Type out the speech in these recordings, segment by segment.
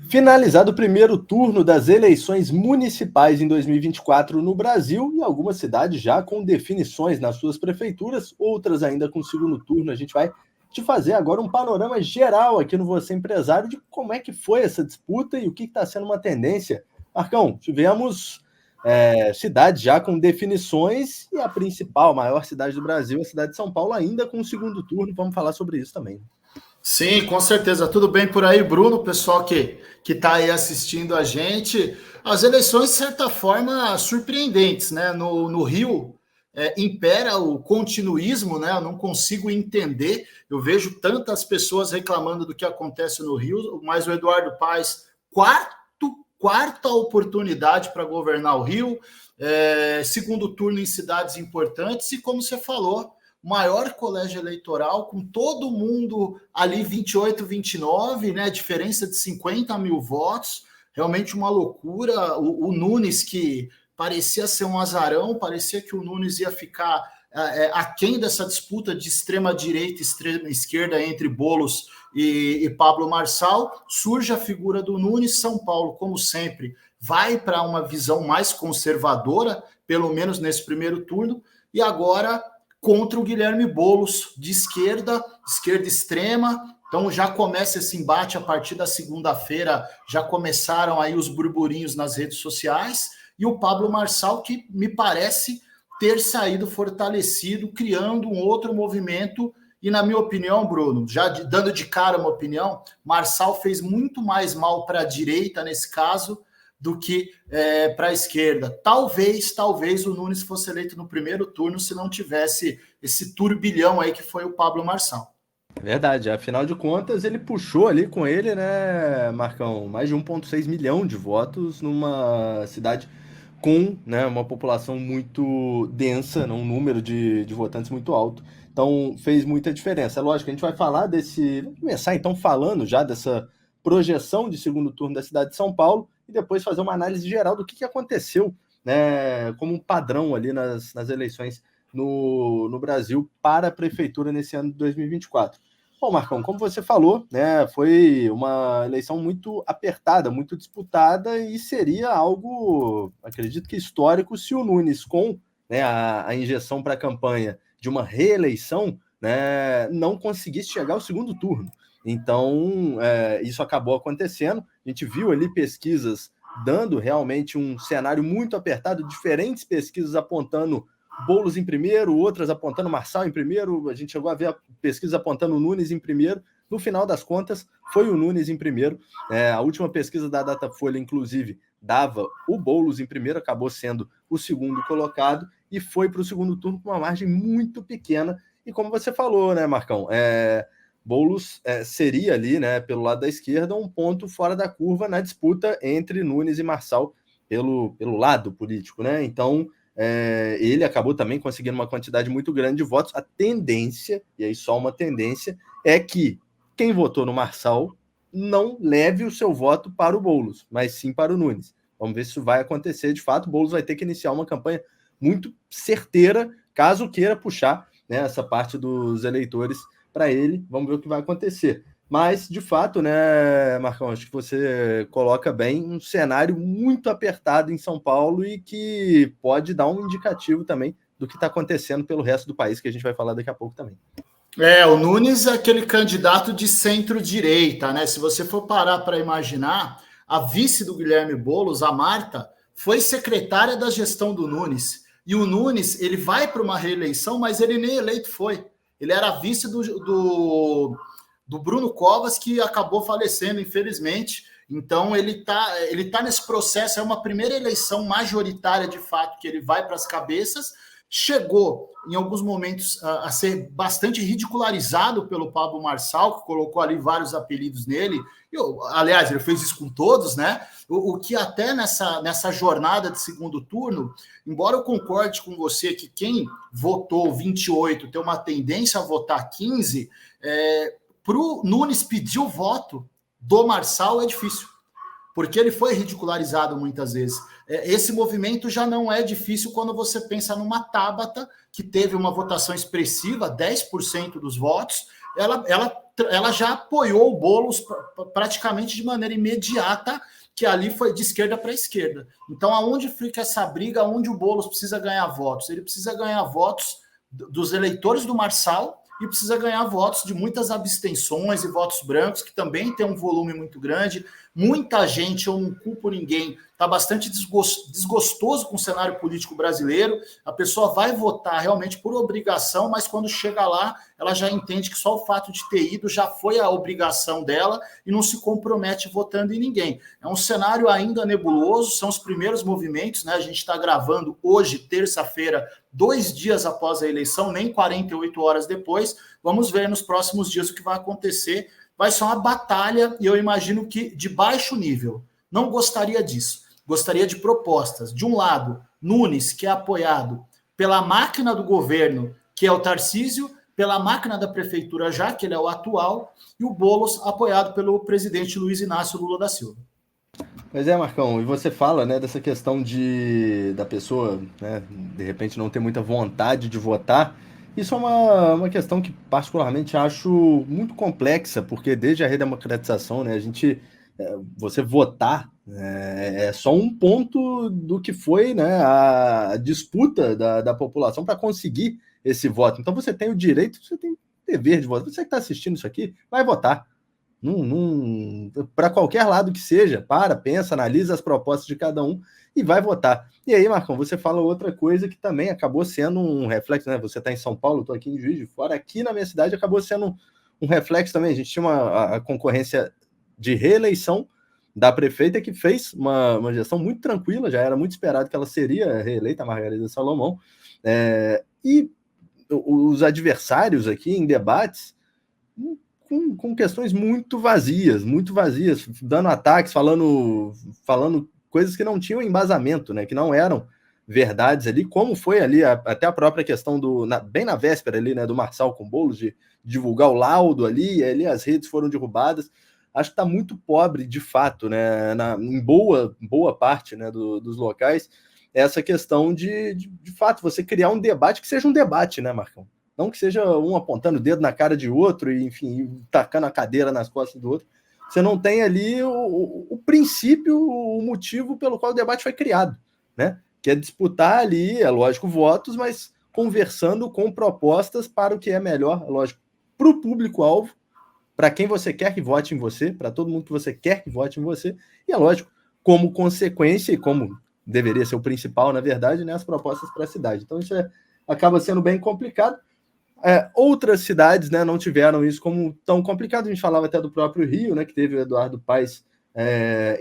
Finalizado o primeiro turno das eleições municipais em 2024 no Brasil, e algumas cidades já com definições nas suas prefeituras, outras ainda com segundo turno. A gente vai te fazer agora um panorama geral aqui no Você Empresário de como é que foi essa disputa e o que está sendo uma tendência. Marcão, tivemos cidades já com definições e a principal, maior cidade do Brasil, a cidade de São Paulo, ainda com o segundo turno. Vamos falar sobre isso também. Sim, com certeza. Tudo bem por aí, Bruno? Pessoal que está aí assistindo a gente. As eleições, de certa forma, surpreendentes, né? No Rio, impera o continuismo, né? Eu não consigo entender. Eu vejo tantas pessoas reclamando do que acontece no Rio, mas o Eduardo Paes, quarta oportunidade para governar o Rio, segundo turno em cidades importantes, e como você falou, maior colégio eleitoral, com todo mundo ali 28, 29, né? Diferença de 50 mil votos, realmente uma loucura. O Nunes, que parecia ser um azarão, parecia que o Nunes ia ficar aquém dessa disputa de extrema-direita e extrema-esquerda entre Boulos e Pablo Marçal. Surge a figura do Nunes. São Paulo, como sempre, vai para uma visão mais conservadora, pelo menos nesse primeiro turno, e agora contra o Guilherme Boulos, de esquerda extrema. Então já começa esse embate a partir da segunda-feira, já começaram aí os burburinhos nas redes sociais, e o Pablo Marçal, que me parece ter saído fortalecido, criando um outro movimento. E na minha opinião, Bruno, já dando de cara uma opinião, Marçal fez muito mais mal para a direita nesse caso do que para a esquerda. Talvez o Nunes fosse eleito no primeiro turno se não tivesse esse turbilhão aí que foi o Pablo Marçal. Verdade, afinal de contas ele puxou ali com ele, né, Marcão, mais de 1,6 milhão de votos numa cidade com, né, uma população muito densa, um número de votantes muito alto. Então fez muita diferença. É lógico que a gente vai falar desse... Vamos começar então falando já dessa projeção de segundo turno da cidade de São Paulo e depois fazer uma análise geral do que aconteceu, né, como um padrão ali nas eleições no Brasil para a prefeitura nesse ano de 2024. Bom, Marcão, como você falou, né, foi uma eleição muito apertada, muito disputada, e seria algo, acredito que histórico, se o Nunes, com, né, a injeção para a campanha de uma reeleição, né, não conseguisse chegar ao segundo turno. Então, isso acabou acontecendo. A gente viu ali pesquisas dando realmente um cenário muito apertado, diferentes pesquisas apontando Boulos em primeiro, outras apontando Marçal em primeiro. A gente chegou a ver pesquisas apontando o Nunes em primeiro. No final das contas, foi o Nunes em primeiro. A última pesquisa da Datafolha, inclusive, dava o Boulos em primeiro, acabou sendo o segundo colocado e foi para o segundo turno com uma margem muito pequena. E como você falou, né, Marcão, Boulos seria ali, né, pelo lado da esquerda, um ponto fora da curva na disputa entre Nunes e Marçal pelo lado político, né? Então, ele acabou também conseguindo uma quantidade muito grande de votos. A tendência, e aí só uma tendência, é que quem votou no Marçal não leve o seu voto para o Boulos, mas sim para o Nunes. Vamos ver se isso vai acontecer de fato. O Boulos vai ter que iniciar uma campanha muito certeira, caso queira puxar, né, essa parte dos eleitores para ele. Vamos ver o que vai acontecer. Mas, de fato, né, Marcão, acho que você coloca bem um cenário muito apertado em São Paulo e que pode dar um indicativo também do que está acontecendo pelo resto do país, que a gente vai falar daqui a pouco também. O Nunes é aquele candidato de centro-direita, né? Se você for parar para imaginar, a vice do Guilherme Boulos, a Marta, foi secretária da gestão do Nunes. E o Nunes, ele vai para uma reeleição, mas ele nem eleito foi. Ele era vice do Bruno Covas, que acabou falecendo, infelizmente. Então, ele tá nesse processo, é uma primeira eleição majoritária, de fato, que ele vai para as cabeças. Chegou, em alguns momentos, a ser bastante ridicularizado pelo Pablo Marçal, que colocou ali vários apelidos nele. Aliás, ele fez isso com todos, né? O que até nessa jornada de segundo turno, embora eu concorde com você que quem votou 28 tem uma tendência a votar 15, para o Nunes pedir o voto do Marçal é difícil, porque ele foi ridicularizado muitas vezes. Esse movimento já não é difícil quando você pensa numa Tabata, que teve uma votação expressiva, 10% dos votos, ela ela já apoiou o Boulos praticamente de maneira imediata, que ali foi de esquerda para esquerda. Então, aonde fica essa briga, onde o Boulos precisa ganhar votos? Ele precisa ganhar votos dos eleitores do Marçal e precisa ganhar votos de muitas abstenções e votos brancos, que também tem um volume muito grande. Muita gente, eu não culpo ninguém, está bastante desgostoso com o cenário político brasileiro. A pessoa vai votar realmente por obrigação, mas quando chega lá, ela já entende que só o fato de ter ido já foi a obrigação dela e não se compromete votando em ninguém. É um cenário ainda nebuloso, são os primeiros movimentos, né? A gente está gravando hoje, terça-feira, 2 dias após a eleição, nem 48 horas depois. Vamos ver nos próximos dias o que vai acontecer. Vai ser uma batalha, e eu imagino que de baixo nível. Não gostaria disso. Gostaria de propostas. De um lado, Nunes, que é apoiado pela máquina do governo, que é o Tarcísio, pela máquina da prefeitura já, que ele é o atual, e o Boulos apoiado pelo presidente Luiz Inácio Lula da Silva. Pois é, Marcão, e você fala, né, dessa questão da pessoa, né, de repente não ter muita vontade de votar. Isso é uma questão que particularmente acho muito complexa, porque desde a redemocratização, né, você votar é só um ponto do que foi, né, a disputa da população para conseguir esse voto. Então você tem o direito, você tem o dever de votar. Você que está assistindo isso aqui, vai votar. Para qualquer lado que seja, pensa, analisa as propostas de cada um e vai votar. E aí, Marcão, você fala outra coisa que também acabou sendo um reflexo, né? Você está em São Paulo, estou aqui em Juiz de Fora, aqui na minha cidade acabou sendo um reflexo também. A gente tinha a concorrência de reeleição da prefeita que fez uma gestão muito tranquila, já era muito esperado que ela seria reeleita, a Margarida Salomão, e os adversários aqui em debates com questões muito vazias, dando ataques, falando coisas que não tinham embasamento, né, que não eram verdades ali, como foi ali até a própria questão bem na véspera ali, né, do Marçal com Boulos, de divulgar o laudo ali, e ali as redes foram derrubadas. Acho que está muito pobre, de fato, né, em boa parte, né, dos locais, essa questão de fato, você criar um debate que seja um debate, né, Marcão? Não que seja um apontando o dedo na cara de outro e, enfim, tacando a cadeira nas costas do outro. Você não tem ali o princípio, o motivo pelo qual o debate foi criado, né? Que é disputar ali, é lógico, votos, mas conversando com propostas para o que é melhor, é lógico, para o público-alvo, para quem você quer que vote em você, para todo mundo que você quer que vote em você, e é lógico, como consequência, e como deveria ser o principal, na verdade, né, as propostas para a cidade. Então isso acaba sendo bem complicado. Outras cidades, né, não tiveram isso como tão complicado. A gente falava até do próprio Rio, né, que teve o Eduardo Paes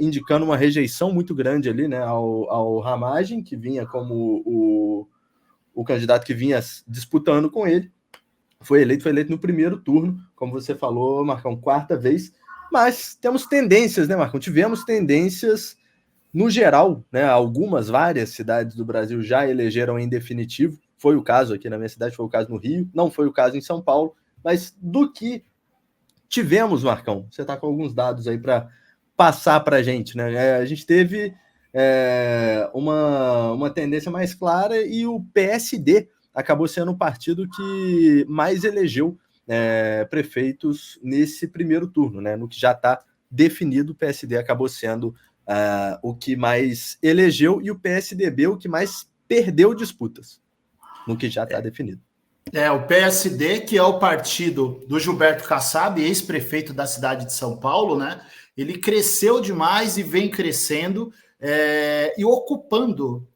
indicando uma rejeição muito grande ali, né, ao Ramagem, que vinha como o candidato que vinha disputando com ele. Foi eleito no primeiro turno, como você falou, Marcão, 4ª vez. Mas temos tendências, né, Marcão? Tivemos tendências no geral, né? Várias cidades do Brasil já elegeram em definitivo. Foi o caso aqui na minha cidade, foi o caso no Rio, não foi o caso em São Paulo, mas do que tivemos, Marcão, você está com alguns dados aí para passar para a gente, né? A gente teve uma tendência mais clara e o PSD acabou sendo o partido que mais elegeu prefeitos nesse primeiro turno, né? No que já está definido, o PSD acabou sendo o que mais elegeu e o PSDB o que mais perdeu disputas, no que já está definido. O PSD, que é o partido do Gilberto Kassab, ex-prefeito da cidade de São Paulo, né? Ele cresceu demais e vem crescendo e ocupando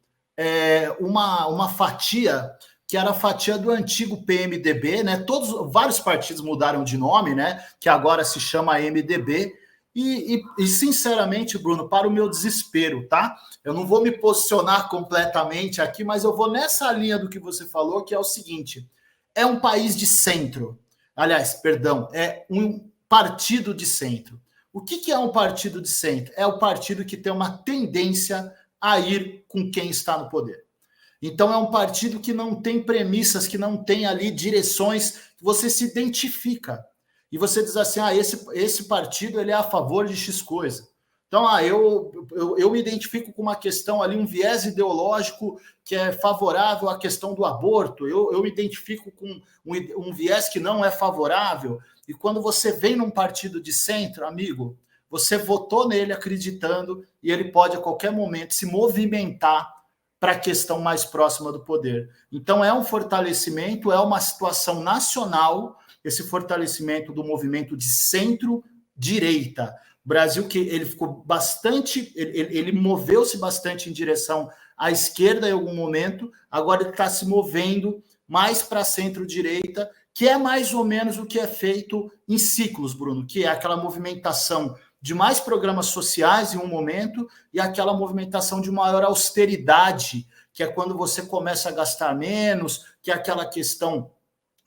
uma fatia que era a fatia do antigo PMDB, né? Vários partidos mudaram de nome, né? Que agora se chama MDB. E, sinceramente, Bruno, para o meu desespero, tá? Eu não vou me posicionar completamente aqui, mas eu vou nessa linha do que você falou, que é o seguinte: é um país de centro. Aliás, perdão, é um partido de centro. O que é um partido de centro? É o partido que tem uma tendência a ir com quem está no poder. Então, é um partido que não tem premissas, que não tem ali direções, que você se identifica. E você diz assim, esse partido ele é a favor de X coisa. Então, eu me identifico com uma questão ali, um viés ideológico que é favorável à questão do aborto. Eu me identifico com um viés que não é favorável. E quando você vem num partido de centro, amigo, você votou nele acreditando e ele pode a qualquer momento se movimentar para a questão mais próxima do poder. Então é um fortalecimento, é uma situação nacional, esse fortalecimento do movimento de centro-direita. O Brasil que ele ficou bastante, ele moveu-se bastante em direção à esquerda em algum momento, agora ele está se movendo mais para centro-direita, que é mais ou menos o que é feito em ciclos, Bruno, que é aquela movimentação de mais programas sociais em um momento e aquela movimentação de maior austeridade, que é quando você começa a gastar menos, que é aquela questão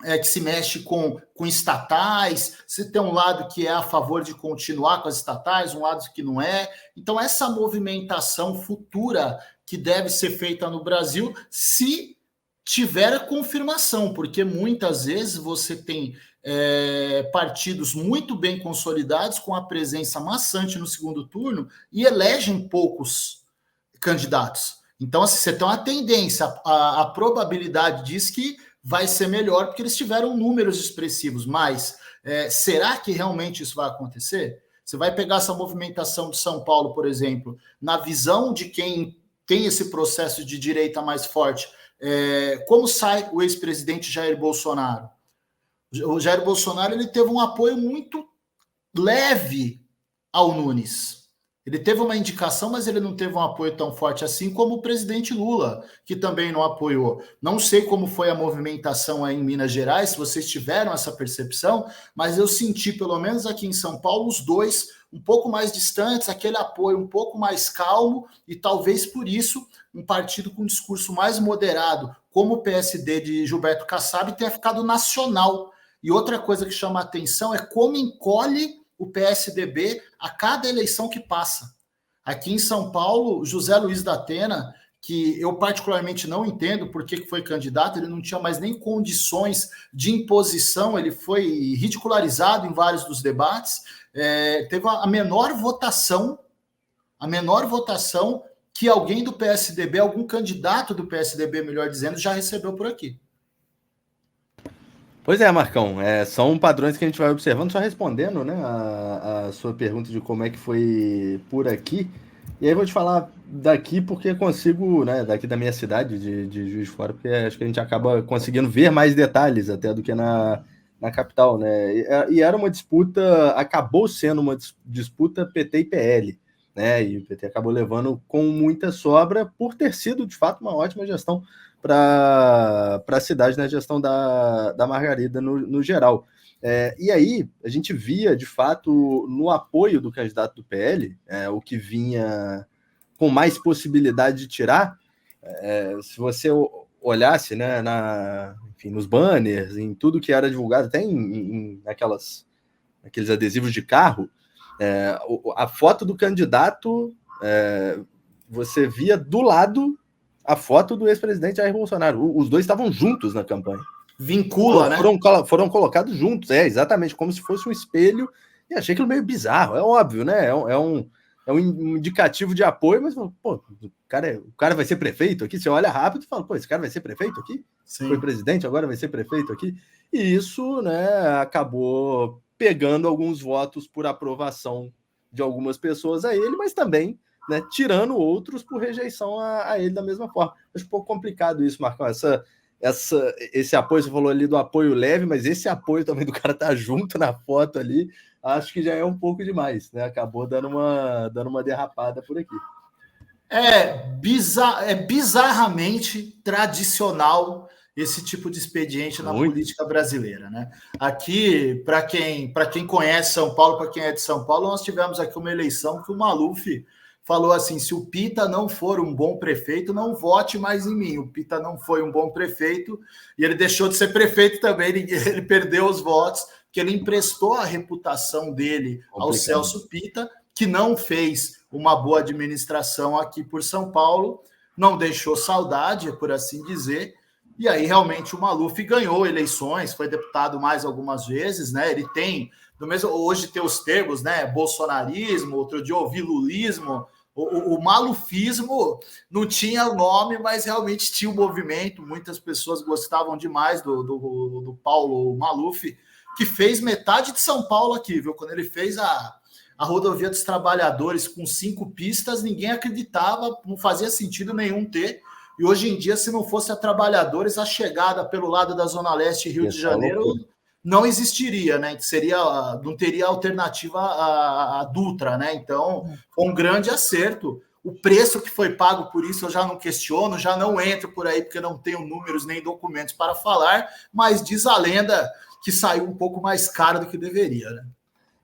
que se mexe com estatais, você tem um lado que é a favor de continuar com as estatais, um lado que não é. Então, essa movimentação futura que deve ser feita no Brasil, se tiver a confirmação, porque muitas vezes você tem partidos muito bem consolidados, com a presença maçante no segundo turno, e elegem poucos candidatos. Então, assim, você tem uma tendência, a probabilidade diz que vai ser melhor, porque eles tiveram números expressivos, mas será que realmente isso vai acontecer? Você vai pegar essa movimentação de São Paulo, por exemplo, na visão de quem tem esse processo de direita mais forte, como sai o ex-presidente Jair Bolsonaro? O Jair Bolsonaro ele teve um apoio muito leve ao Nunes. Ele teve uma indicação, mas ele não teve um apoio tão forte assim como o presidente Lula, que também não apoiou. Não sei como foi a movimentação aí em Minas Gerais, se vocês tiveram essa percepção, mas eu senti, pelo menos aqui em São Paulo, os dois um pouco mais distantes, aquele apoio um pouco mais calmo, e talvez por isso um partido com um discurso mais moderado, como o PSD de Gilberto Kassab, tenha ficado nacional. E outra coisa que chama a atenção é como encolhe o PSDB a cada eleição que passa. Aqui em São Paulo, José Luiz da Atena, que eu particularmente não entendo por que foi candidato, ele não tinha mais nem condições de imposição, ele foi ridicularizado em vários dos debates, teve a menor votação que alguém do PSDB, algum candidato do PSDB, melhor dizendo, já recebeu por aqui. Pois é, Marcão, são padrões que a gente vai observando, só respondendo, né, a sua pergunta de como é que foi por aqui. E aí eu vou te falar daqui porque consigo, né, daqui da minha cidade, de Juiz de Fora, porque acho que a gente acaba conseguindo ver mais detalhes até do que na capital, né? E era uma disputa, acabou sendo uma disputa PT e PL, né? E o PT acabou levando com muita sobra por ter sido, de fato, uma ótima gestão para a cidade na gestão da Margarida no geral. E aí, a gente via, de fato, no apoio do candidato do PL, o que vinha com mais possibilidade de tirar, se você olhasse, né, enfim, nos banners, em tudo que era divulgado, até naqueles adesivos de carro, a foto do candidato, você via do lado a foto do ex-presidente Jair Bolsonaro. Os dois estavam juntos na campanha. Vincula, né? Foram colocados juntos, exatamente, como se fosse um espelho, e achei aquilo meio bizarro, é óbvio, né? É um indicativo de apoio, mas, pô, o cara vai ser prefeito aqui? Você olha rápido e fala, pô, esse cara vai ser prefeito aqui? Sim. Foi presidente, agora vai ser prefeito aqui? E isso, né, acabou pegando alguns votos por aprovação de algumas pessoas a ele, mas também, né, tirando outros por rejeição a ele da mesma forma. Acho um pouco complicado isso, Marcão, esse apoio, você falou ali do apoio leve, mas esse apoio também do cara estar junto na foto ali, acho que já é um pouco demais, né? Acabou dando uma derrapada por aqui. Bizarramente tradicional esse tipo de expediente na política brasileira, né? Aqui, para quem conhece São Paulo, para quem é de São Paulo, nós tivemos aqui uma eleição que o Maluf falou assim, se o Pita não for um bom prefeito, não vote mais em mim. O Pita não foi um bom prefeito e ele deixou de ser prefeito também, ele perdeu os votos, porque ele emprestou a reputação dele ao Celso Pita, que não fez uma boa administração aqui por São Paulo, não deixou saudade, por assim dizer, e aí realmente o Maluf ganhou eleições, foi deputado mais algumas vezes, né? Ele tem, hoje tem os termos, né? Bolsonarismo, outro dia ouvi lulismo. O malufismo não tinha nome, mas realmente tinha um movimento. Muitas pessoas gostavam demais do Paulo Maluf. que fez metade de São Paulo aqui, viu? Quando ele fez a rodovia dos trabalhadores com 5 pistas, ninguém acreditava, não fazia sentido nenhum ter. E hoje em dia, se não fosse a Trabalhadores, a chegada pelo lado da Zona Leste e Rio de Janeiro não existiria, né? Não teria alternativa à Dutra, né? Então, foi um grande acerto. O preço que foi pago por isso eu já não questiono, já não entro por aí porque não tenho números nem documentos para falar, mas diz a lenda que saiu um pouco mais caro do que deveria, né?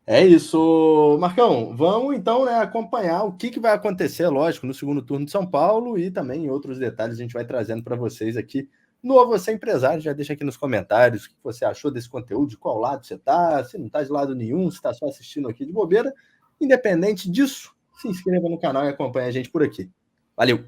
É isso, Marcão. Vamos então, né, acompanhar o que vai acontecer, lógico, no segundo turno de São Paulo e também em outros detalhes a gente vai trazendo para vocês aqui no Você Empresário. Já deixa aqui nos comentários o que você achou desse conteúdo, de qual lado você está, se não está de lado nenhum, se está só assistindo aqui de bobeira. Independente disso, se inscreva no canal e acompanhe a gente por aqui. Valeu!